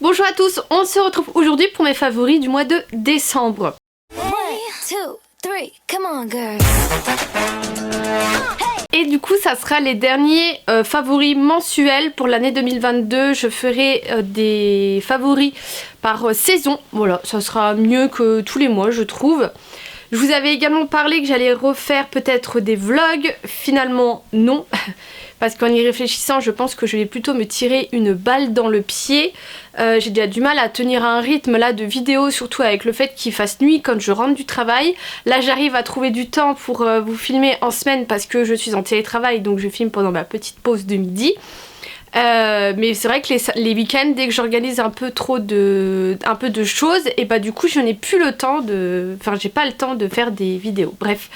Bonjour à tous, on se retrouve aujourd'hui pour mes favoris du mois de décembre. 1, 2, 3, come on girls. Et du coup ça sera les derniers favoris mensuels pour l'année 2022. Je ferai des favoris par saison, voilà, ça sera mieux que tous les mois je trouve. Je vous avais également parlé que j'allais refaire peut-être des vlogs, finalement non. Parce qu'en y réfléchissant, je pense que je vais plutôt me tirer une balle dans le pied. J'ai déjà du mal à tenir un rythme là de vidéo, surtout avec le fait qu'il fasse nuit quand je rentre du travail. Là j'arrive à trouver du temps pour vous filmer en semaine parce que je suis en télétravail, donc je filme pendant ma petite pause de midi. Mais c'est vrai que les week-ends, dès que j'organise un peu de choses, et bah du coup je n'ai plus le temps de... Enfin j'ai pas le temps de faire des vidéos, bref.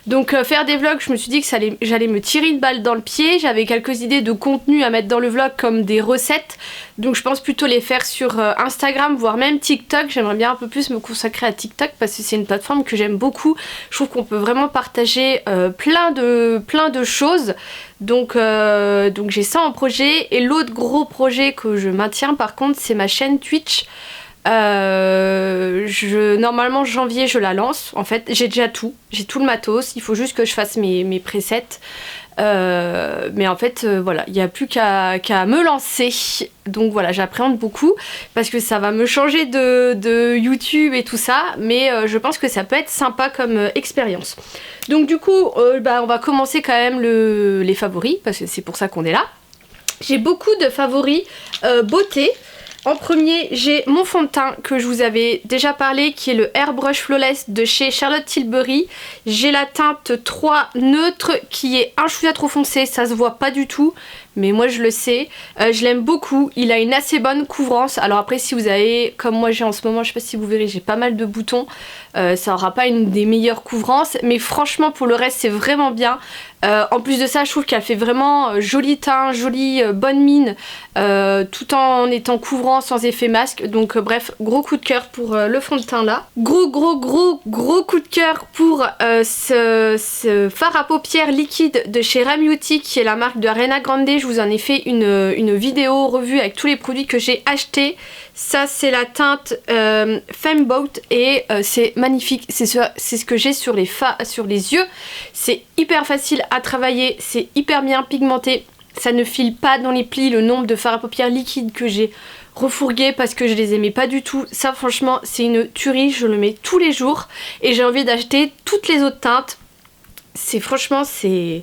Donc faire des vlogs, je me suis dit que j'allais me tirer une balle dans le pied. J'avais quelques idées de contenu à mettre dans le vlog comme des recettes. Donc je pense plutôt les faire sur Instagram, voire même TikTok. J'aimerais bien un peu plus me consacrer à TikTok parce que c'est une plateforme que j'aime beaucoup. Je trouve qu'on peut vraiment partager plein de choses. Donc j'ai ça en projet. Et l'autre gros projet que je maintiens par contre, c'est ma chaîne Twitch. Normalement janvier je la lance. En fait j'ai déjà tout, j'ai tout le matos. Il faut juste que je fasse mes presets. Mais en fait voilà, il n'y a plus qu'à me lancer. Donc voilà, j'appréhende beaucoup parce que ça va me changer de YouTube et tout ça, mais je pense que ça peut être sympa comme expérience. Donc du coup on va commencer quand même les favoris parce que c'est pour ça qu'on est là. J'ai beaucoup de favoris beauté. En premier, j'ai mon fond de teint que je vous avais déjà parlé, qui est le Airbrush Flawless de chez Charlotte Tilbury. J'ai la teinte 3 neutre qui est un chouïa trop foncé, ça se voit pas du tout, mais moi je le sais. Je l'aime beaucoup, il a une assez bonne couvrance. Alors après si vous avez, comme moi j'ai en ce moment, je sais pas si vous verrez, j'ai pas mal de boutons, ça aura pas une des meilleures couvrances, mais franchement pour le reste c'est vraiment bien. En plus de ça je trouve qu'elle fait vraiment joli teint, jolie bonne mine, tout en étant couvrant sans effet masque. Donc bref, gros coup de cœur pour le fond de teint là. Gros coup de cœur pour ce fard à paupières liquide de chez Rem Beauty, qui est la marque de Ariana Grande. Je vous en ai fait une vidéo revue avec tous les produits que j'ai achetés. Ça c'est la teinte Femboat et c'est magnifique, c'est ce que j'ai sur les yeux. C'est hyper facile à travailler, c'est hyper bien pigmenté, ça ne file pas dans les plis. Le nombre de fards à paupières liquides que j'ai refourgué parce que je les aimais pas du tout, ça franchement c'est une tuerie, je le mets tous les jours et j'ai envie d'acheter toutes les autres teintes. Franchement c'est...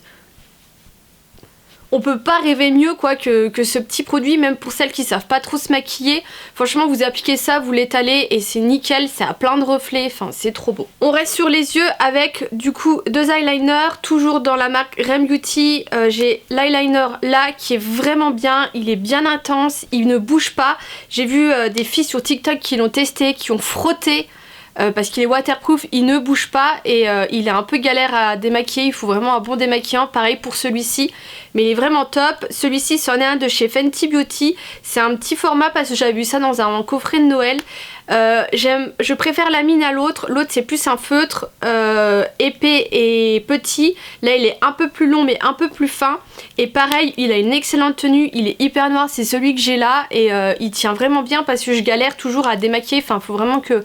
On peut pas rêver mieux quoi que ce petit produit, même pour celles qui savent pas trop se maquiller. Franchement vous appliquez ça, vous l'étalez et c'est nickel, ça a plein de reflets, enfin c'est trop beau. On reste sur les yeux avec du coup deux eyeliners, toujours dans la marque Rem Beauty. J'ai l'eyeliner là qui est vraiment bien, il est bien intense, il ne bouge pas. J'ai vu des filles sur TikTok qui l'ont testé, qui ont frotté. Parce qu'il est waterproof, il ne bouge pas et il est un peu galère à démaquiller, il faut vraiment un bon démaquillant, pareil pour celui-ci, mais il est vraiment top. Celui-ci c'en est un de chez Fenty Beauty, c'est un petit format parce que j'avais vu ça dans un coffret de Noël. Je préfère la mine à l'autre c'est plus un feutre épais et petit. Là il est un peu plus long mais un peu plus fin et pareil il a une excellente tenue, il est hyper noir, c'est celui que j'ai là et il tient vraiment bien parce que je galère toujours à démaquiller, enfin faut vraiment que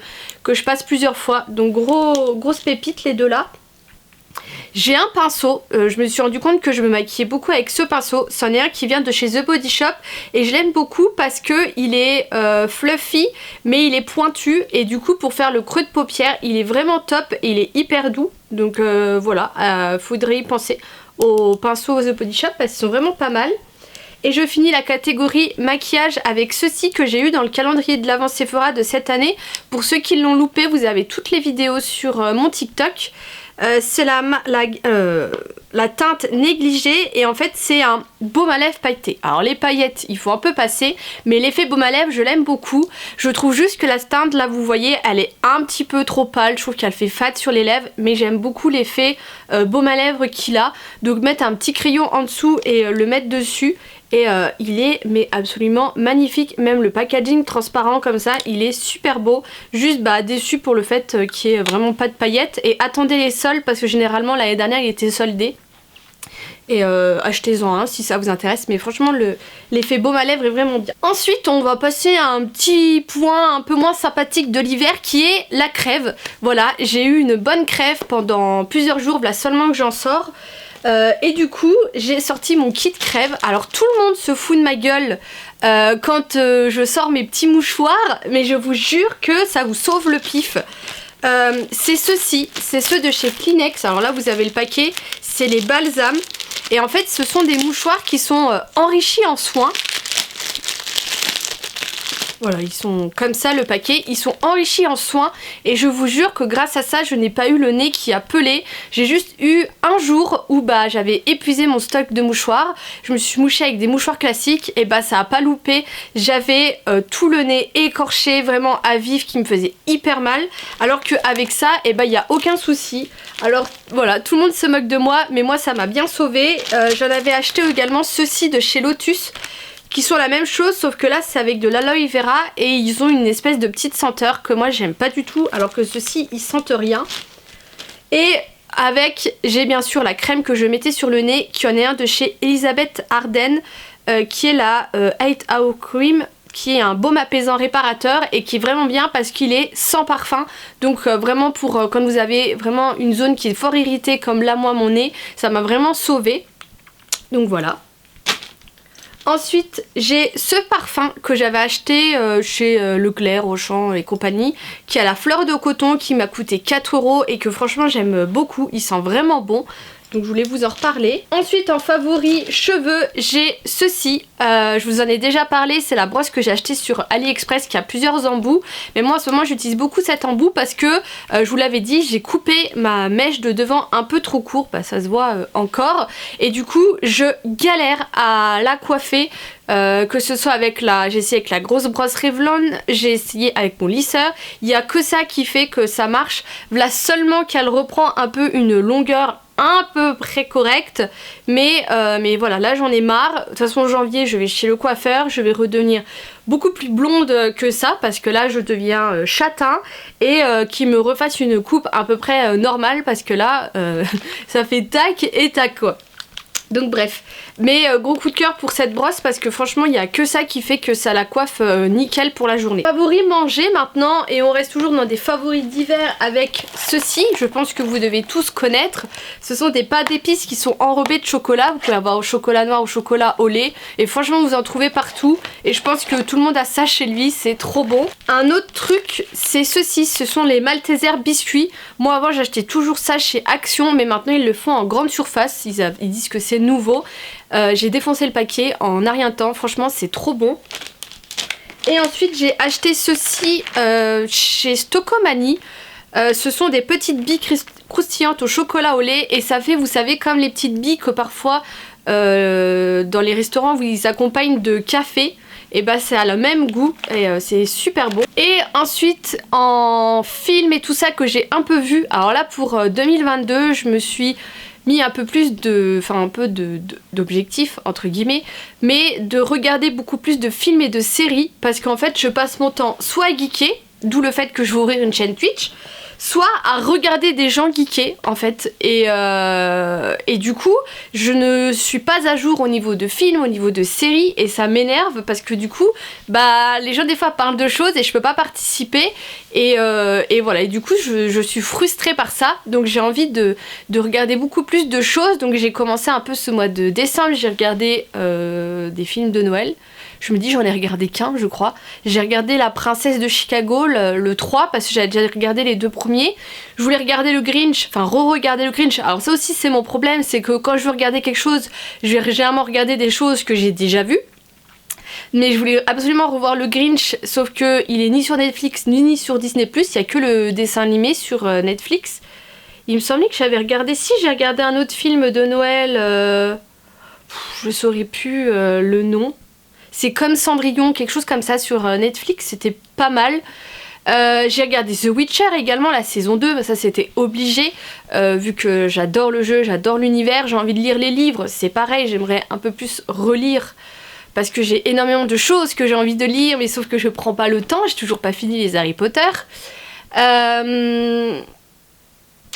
je passe plusieurs fois, donc grosse pépite les deux là. J'ai un pinceau, je me suis rendu compte que je me maquillais beaucoup avec ce pinceau. C'en est un qui vient de chez The Body Shop et je l'aime beaucoup parce que il est fluffy mais il est pointu et du coup pour faire le creux de paupière il est vraiment top et il est hyper doux. Donc voilà, faudrait y penser aux pinceaux The Body Shop parce qu'ils sont vraiment pas mal. Et je finis la catégorie maquillage avec ceci que j'ai eu dans le calendrier de l'Avent Sephora de cette année. Pour ceux qui l'ont loupé, vous avez toutes les vidéos sur mon TikTok. C'est la teinte négligée et en fait c'est un baume à lèvres pailleté. Alors les paillettes il faut un peu passer, mais l'effet baume à lèvres je l'aime beaucoup. Je trouve juste que la teinte là vous voyez elle est un petit peu trop pâle, je trouve qu'elle fait fade sur les lèvres, mais j'aime beaucoup l'effet baume à lèvres qu'il a. Donc mettre un petit crayon en dessous et le mettre dessus. Et il est mais absolument magnifique, même le packaging transparent comme ça, il est super beau. Juste déçu pour le fait qu'il n'y ait vraiment pas de paillettes. Et attendez les soldes parce que généralement l'année dernière il était soldé. Et achetez-en un si ça vous intéresse, mais franchement l'effet baume à lèvres est vraiment bien. Ensuite on va passer à un petit point un peu moins sympathique de l'hiver qui est la crève. Voilà, j'ai eu une bonne crève pendant plusieurs jours, là seulement que j'en sors. Et du coup j'ai sorti mon kit crève. Alors tout le monde se fout de ma gueule quand je sors mes petits mouchoirs, mais je vous jure que ça vous sauve le pif. C'est ceux-ci, c'est ceux de chez Kleenex. Alors là vous avez le paquet, c'est les balsams. Et en fait ce sont des mouchoirs qui sont enrichis en soins. Voilà, ils sont comme ça le paquet, ils sont enrichis en soins et je vous jure que grâce à ça je n'ai pas eu le nez qui a pelé. J'ai juste eu un jour où j'avais épuisé mon stock de mouchoirs, je me suis mouchée avec des mouchoirs classiques et ça a pas loupé. J'avais tout le nez écorché, vraiment à vif, qui me faisait hyper mal, alors qu'avec ça il n'y a aucun souci. Alors voilà, tout le monde se moque de moi mais moi ça m'a bien sauvée. J'en avais acheté également ceux-ci de chez Lotus, qui sont la même chose sauf que là c'est avec de l'aloe vera et ils ont une espèce de petite senteur que moi j'aime pas du tout, alors que ceux-ci ils sentent rien. Et avec, j'ai bien sûr la crème que je mettais sur le nez, qui en est un de chez Elisabeth Arden, qui est la 8 Hour Cream, qui est un baume apaisant réparateur et qui est vraiment bien parce qu'il est sans parfum. Donc vraiment pour quand vous avez vraiment une zone qui est fort irritée comme là moi mon nez, ça m'a vraiment sauvée. Donc voilà. Ensuite j'ai ce parfum que j'avais acheté chez Leclerc, Auchan et compagnie, qui a la fleur de coton, qui m'a coûté 4 € et que franchement j'aime beaucoup, il sent vraiment bon. Donc je voulais vous en reparler. Ensuite en favori cheveux, j'ai ceci. Je vous en ai déjà parlé, c'est la brosse que j'ai achetée sur AliExpress qui a plusieurs embouts. Mais moi en ce moment j'utilise beaucoup cet embout parce que, je vous l'avais dit, j'ai coupé ma mèche de devant un peu trop court. Ça se voit encore. Et du coup je galère à la coiffer. Que ce soit avec j'ai essayé avec la grosse brosse Revlon, j'ai essayé avec mon lisseur, il n'y a que ça qui fait que ça marche. Là seulement qu'elle reprend un peu une longueur un peu près correcte, mais voilà, là j'en ai marre. De toute façon en janvier je vais chez le coiffeur, je vais redevenir beaucoup plus blonde que ça parce que là je deviens châtain, et qu'il me refasse une coupe à peu près normale parce que là ça fait tac et tac quoi. Donc bref, mais gros coup de cœur pour cette brosse parce que franchement il n'y a que ça qui fait que ça la coiffe nickel pour la journée. Favoris manger maintenant, et on reste toujours dans des favoris d'hiver avec ceci, je pense que vous devez tous connaître. Ce sont des pâtes d'épices qui sont enrobées de chocolat, vous pouvez avoir au chocolat noir, au chocolat au lait, et franchement vous en trouvez partout et je pense que tout le monde a ça chez lui, c'est trop bon. Un autre truc c'est ceci, ce sont les Malteser biscuits. Moi avant j'achetais toujours ça chez Action, mais maintenant ils le font en grande surface, ils disent que c'est nouveau. J'ai défoncé le paquet en un rien de temps, franchement c'est trop bon. Et ensuite j'ai acheté ceci chez Stocomanie. Ce sont des petites billes croustillantes au chocolat au lait, et ça fait, vous savez, comme les petites billes que parfois dans les restaurants où ils accompagnent de café. Et c'est à le même goût et c'est super bon. Et ensuite en film et tout ça que j'ai un peu vu, alors là pour 2022 je me suis mis un peu plus d'objectifs entre guillemets, mais de regarder beaucoup plus de films et de séries, parce qu'en fait je passe mon temps soit à geeker, d'où le fait que je vais ouvrir une chaîne Twitch, soit à regarder des gens geeker en fait, et du coup je ne suis pas à jour au niveau de films, au niveau de séries, et ça m'énerve parce que du coup les gens des fois parlent de choses et je peux pas participer, et voilà, et du coup je suis frustrée par ça, donc j'ai envie de regarder beaucoup plus de choses. Donc j'ai commencé un peu ce mois de décembre, j'ai regardé des films de Noël. Je me dis, j'en ai regardé qu'un, je crois. J'ai regardé La Princesse de Chicago, le 3, parce que j'avais déjà regardé les 2 premiers. Je voulais regarder le Grinch, enfin re-regarder le Grinch. Alors ça aussi, c'est mon problème, c'est que quand je veux regarder quelque chose, je vais généralement regarder des choses que j'ai déjà vues. Mais je voulais absolument revoir le Grinch, sauf que il est ni sur Netflix, ni sur Disney+. Il n'y a que le dessin animé sur Netflix. Il me semblait que j'avais regardé... Si, j'ai regardé un autre film de Noël... je ne saurais plus le nom. C'est comme Cendrillon, quelque chose comme ça sur Netflix, c'était pas mal. J'ai regardé The Witcher également, la saison 2, ça c'était obligé, vu que j'adore le jeu, j'adore l'univers, j'ai envie de lire les livres, c'est pareil, j'aimerais un peu plus relire, parce que j'ai énormément de choses que j'ai envie de lire, mais sauf que je prends pas le temps, j'ai toujours pas fini les Harry Potter.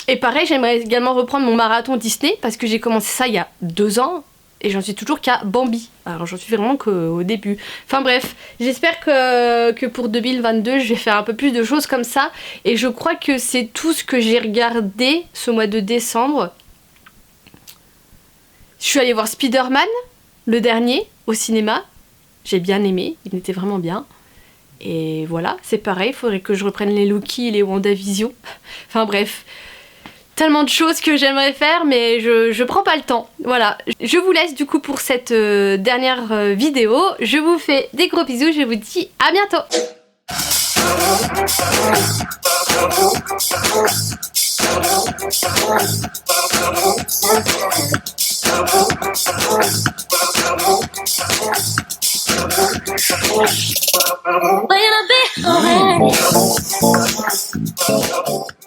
Et pareil, j'aimerais également reprendre mon marathon Disney parce que j'ai commencé ça il y a 2 ans et j'en suis toujours qu'à Bambi. Alors j'en suis vraiment qu'au début. Enfin bref, j'espère que pour 2022, je vais faire un peu plus de choses comme ça. Et je crois que c'est tout ce que j'ai regardé ce mois de décembre. Je suis allée voir Spider-Man, le dernier, au cinéma. J'ai bien aimé, il était vraiment bien. Et voilà, c'est pareil, il faudrait que je reprenne les Loki et les WandaVision. Enfin bref, tellement de choses que j'aimerais faire, mais je prends pas le temps. Voilà, je vous laisse du coup pour cette dernière vidéo. Je vous fais des gros bisous, je vous dis à bientôt. When I be